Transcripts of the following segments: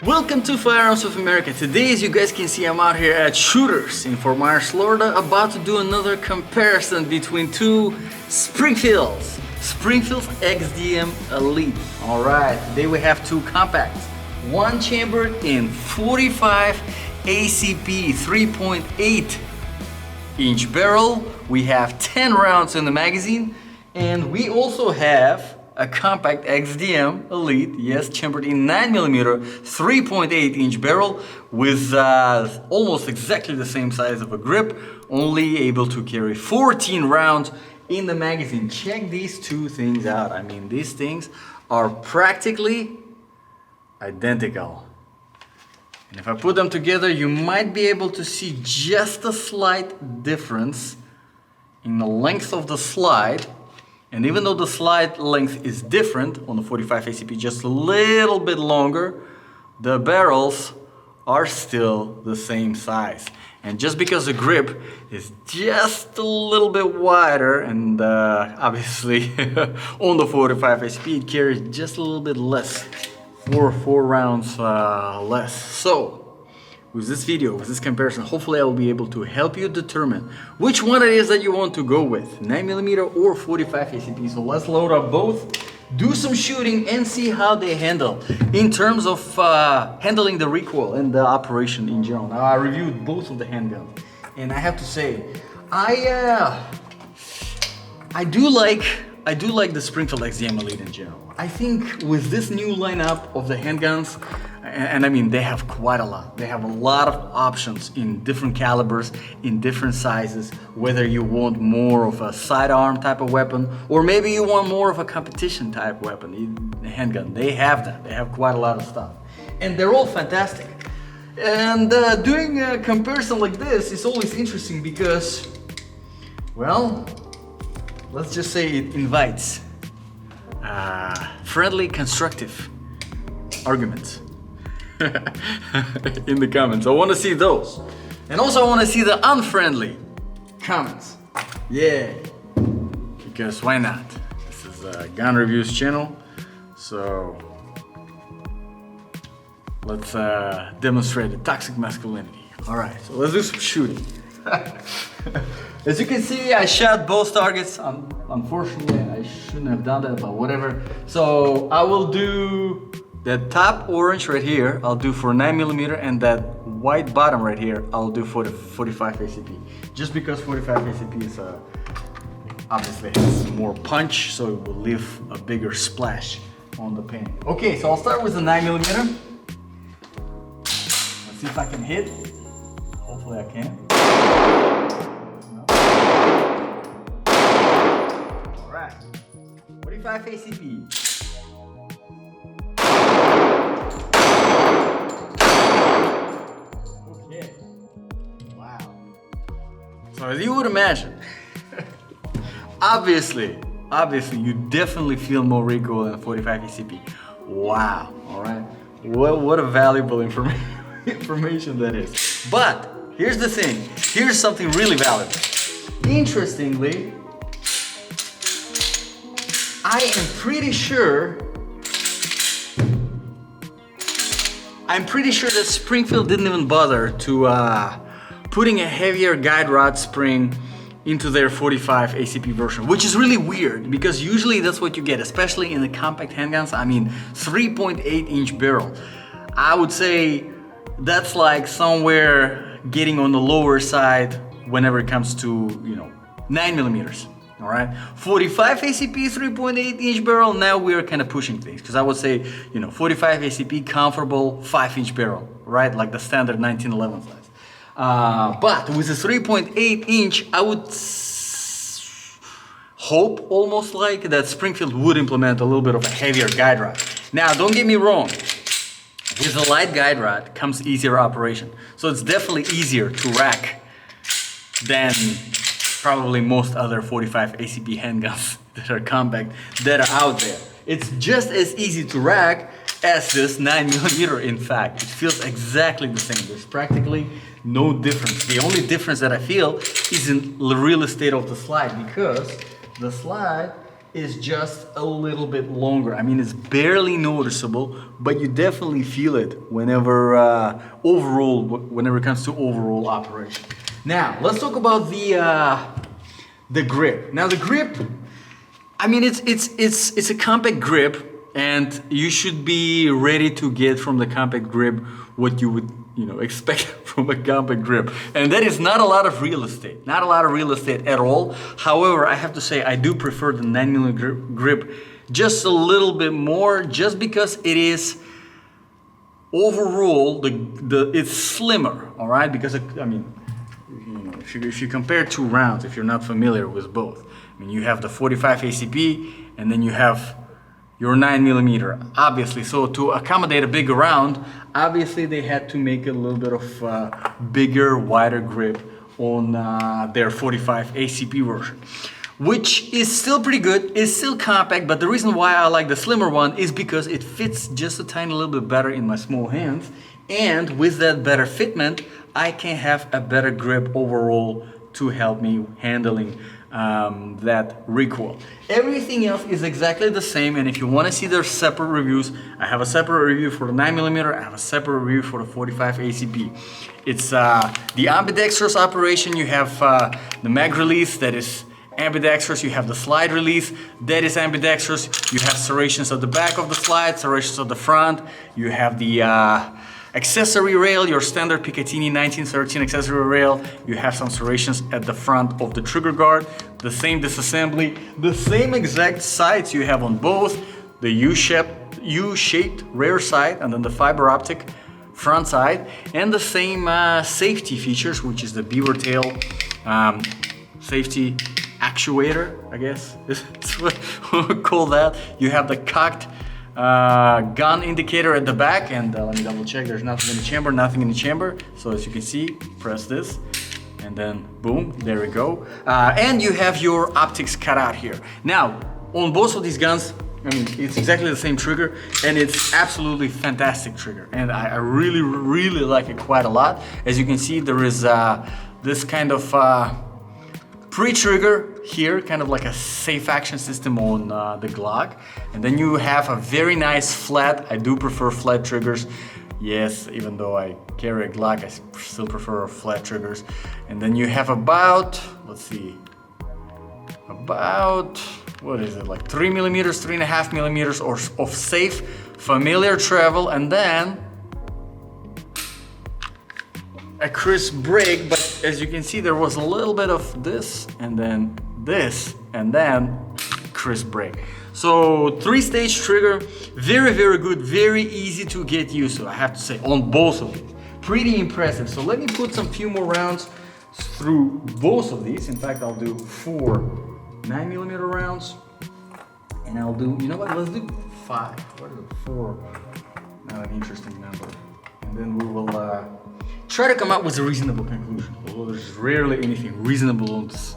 Welcome to Firearms of America. Today, as you guys can see, I'm out here at Shooters in Fort Myers, Florida, about to do another comparison between two Springfields. Springfield XDM Elite. Alright, today we have two compacts. One chambered in 45 ACP 3.8 inch barrel. We have 10 rounds in the magazine, and we also have a compact XDM Elite, yes, chambered in 9mm 3.8 inch barrel with almost exactly the same size of a grip, only able to carry 14 rounds in the magazine. Check these two things out. I mean, these things are practically identical. And if I put them together, you might be able to see just a slight difference in the length of the slide. And even though the slide length is different on the 45 ACP, just a little bit longer, the barrels are still the same size. And just because the grip is just a little bit wider, and obviously on the 45 ACP it carries just a little bit less, four rounds less. So with this video, with this comparison, hopefully I will be able to help you determine which one it is that you want to go with, 9mm or 45 ACP. So let's load up both, do some shooting, and see how they handle in terms of handling the recoil and the operation in general. Now, I reviewed both of the handguns, and I have to say, I do like the Springfield XDM Elite in general. I think with this new lineup of the handguns, and I mean, they have quite a lot. They have a lot of options in different calibers, in different sizes, whether you want more of a sidearm type of weapon, or maybe you want more of a competition type weapon, handgun. They have that. They have quite a lot of stuff. And they're all fantastic. And doing a comparison like this is always interesting because, well, let's just say it invites friendly, constructive arguments in the comments. I want to see those. And also I want to see the unfriendly comments. Yeah, because why not? This is a gun reviews channel, so let's demonstrate the toxic masculinity. All right, so let's do some shooting. As you can see, I shot both targets. Unfortunately, I shouldn't have done that, but whatever. So I will do that top orange right here, I'll do for 9mm, and that white bottom right here, I'll do for the 45 ACP. Just because 45 ACP is obviously has more punch, so it will leave a bigger splash on the paint. Okay, so I'll start with the 9mm. Let's see if I can hit. Hopefully I can. Alright, 45 ACP. Okay, wow. So as you would imagine, obviously, you definitely feel more recoil than 45 ACP. Wow, alright. What a valuable information that is. But here's the thing, here's something really valuable. Interestingly, I'm pretty sure that Springfield didn't even bother to putting a heavier guide rod spring into their 45 ACP version, which is really weird because usually that's what you get, especially in the compact handguns. I mean, 3.8 inch barrel. I would say that's like somewhere getting on the lower side whenever it comes to, 9mm. All right, 45 ACP 3.8 inch barrel. Now we're kind of pushing things because I would say, 45 ACP comfortable 5 inch barrel, right? Like the standard 1911 size. But with the 3.8 inch, I would hope almost like that Springfield would implement a little bit of a heavier guide rod. Now, don't get me wrong. With a light guide rod comes easier operation. So it's definitely easier to rack than probably most other 45 ACP handguns that are compact that are out there. It's just as easy to rack as this 9mm. In fact, it feels exactly the same. There's practically no difference. The only difference that I feel is in the real estate of the slide, because the slide is just a little bit longer. I mean, it's barely noticeable, but you definitely feel it whenever whenever it comes to overall operation. Now, let's talk about the grip. Now, the grip, I mean, it's a compact grip, and you should be ready to get from the compact grip what you would, expect from a compact grip. And that is not a lot of real estate. Not a lot of real estate at all. However, I have to say I do prefer the 9mm grip just a little bit more, just because it is overall it's slimmer, all right? Because I mean, if you compare two rounds, if you're not familiar with both, I mean, you have the 45 ACP and then you have your 9mm, obviously. So to accommodate a bigger round, obviously they had to make a little bit of bigger, wider grip on their 45 ACP version, which is still pretty good, is still compact, but the reason why I like the slimmer one is because it fits just a tiny little bit better in my small hands, and with that better fitment, I can have a better grip overall to help me handling that recoil. Everything else is exactly the same, and if you want to see their separate reviews, I have a separate review for the 9mm, I have a separate review for the 45 ACP. It's the ambidextrous operation. You have the mag release, that is ambidextrous. You have the slide release, that is ambidextrous. You have serrations at the back of the slide, serrations at the front. You have the accessory rail, your standard Picatinny 1913 accessory rail. You have some serrations at the front of the trigger guard. The same disassembly, the same exact sights you have on both. The U-shaped rear sight and then the fiber optic front side. And the same safety features, which is the beaver tail safety actuator, I guess. That's what we call that. You have the cocked gun indicator at the back, and let me double check, there's nothing in the chamber, so as you can see, press this and then boom, there we go. And you have your optics cut out here. Now on both of these guns, I mean, it's exactly the same trigger, and it's absolutely fantastic trigger, and I really like it quite a lot. As you can see, there is this kind of pre-trigger here, kind of like a safe action system on the Glock. And then you have a very nice flat, I do prefer flat triggers. Yes, even though I carry a Glock, I still prefer flat triggers. And then you have about, let's see, about, what is it, like 3mm, 3.5mm of safe, familiar travel, and then a crisp break. But as you can see, there was a little bit of this, and then this, and then crisp break. So 3-stage trigger, very good, very easy to get used to, I have to say, on both of these. Pretty impressive. So let me put some few more rounds through both of these. In fact, I'll do 4 9mm rounds, and I'll do, you know what, let's do 5. What is it? 4? Not an interesting number. And then we will try to come up with a reasonable conclusion, although there's rarely anything reasonable on this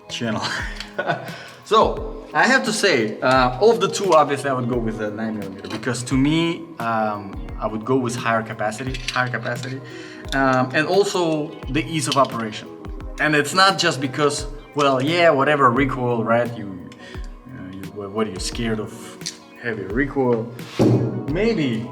channel. So I have to say, of the two, obviously I would go with the 9mm, because to me, I would go with higher capacity, and also the ease of operation. And it's not just because, well, yeah, whatever, recoil, right? What are you scared of? Heavy recoil? Maybe,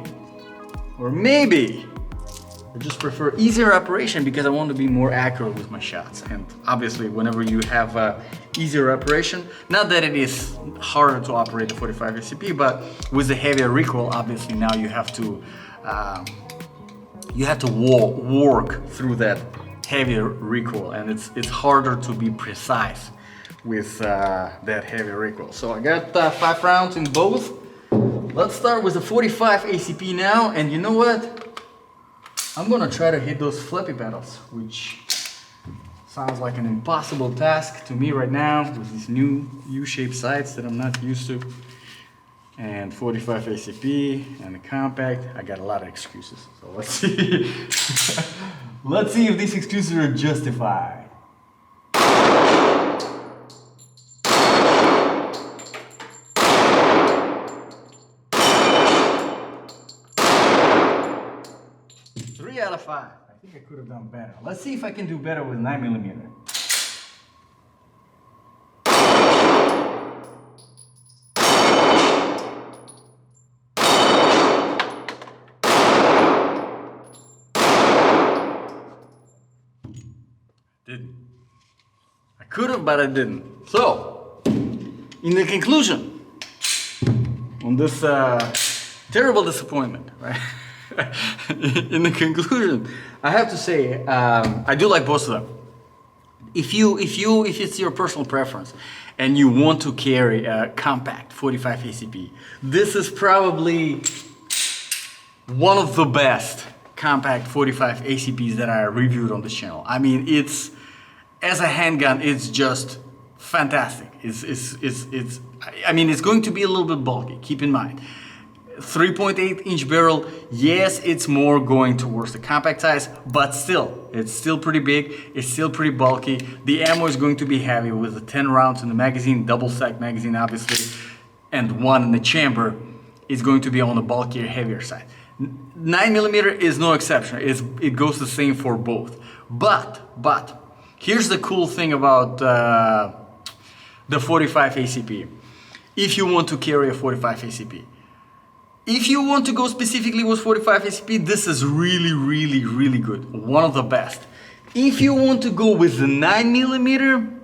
I just prefer easier operation because I want to be more accurate with my shots. And obviously, whenever you have easier operation, not that it is harder to operate the 45 ACP, but with the heavier recoil, obviously now you have to work through that heavier recoil, and it's harder to be precise with that heavier recoil. So I got 5 rounds in both. Let's start with the 45 ACP now, and you know what? I'm gonna try to hit those flippy pedals, which sounds like an impossible task to me right now with these new U-shaped sights that I'm not used to. And 45 ACP and the compact, I got a lot of excuses. So let's see. Let's see if these excuses are justified. 3 out of 5. I think I could have done better. Let's see if I can do better with 9mm. Didn't. I could have, but I didn't. So, in the conclusion, on this terrible disappointment, right? In the conclusion, I have to say, I do like both of them. If it's your personal preference and you want to carry a compact 45 ACP, this is probably one of the best compact 45 ACPs that I reviewed on this channel. I mean, it's, as a handgun, it's just fantastic. I mean, it's going to be a little bit bulky, keep in mind. 3.8-inch barrel, yes, it's more going towards the compact size, but still, it's still pretty big, it's still pretty bulky. The ammo is going to be heavy with the 10 rounds in the magazine, double-stack magazine obviously, and one in the chamber is going to be on the bulkier, heavier side. 9mm is no exception, it goes the same for both. But, here's the cool thing about the 45 ACP. If you want to carry a 45 ACP, if you want to go specifically with 45 ACP, this is really good. One of the best. If you want to go with the 9mm,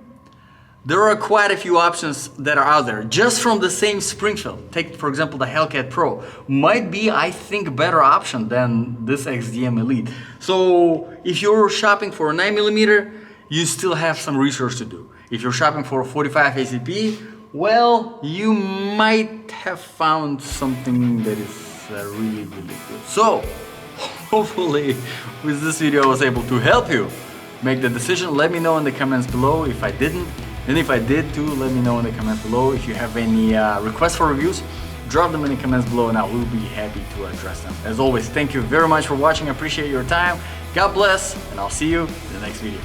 there are quite a few options that are out there. Just from the same Springfield. Take, for example, the Hellcat Pro. Might be, I think, a better option than this XDM Elite. So, if you're shopping for a 9mm, you still have some research to do. If you're shopping for a 45 ACP, well, you might have found something that is really good. So, hopefully with this video I was able to help you make the decision. Let me know in the comments below if I didn't. And if I did too, let me know in the comments below. If you have any requests for reviews, drop them in the comments below and I will be happy to address them. As always, thank you very much for watching. I appreciate your time. God bless, and I'll see you in the next video.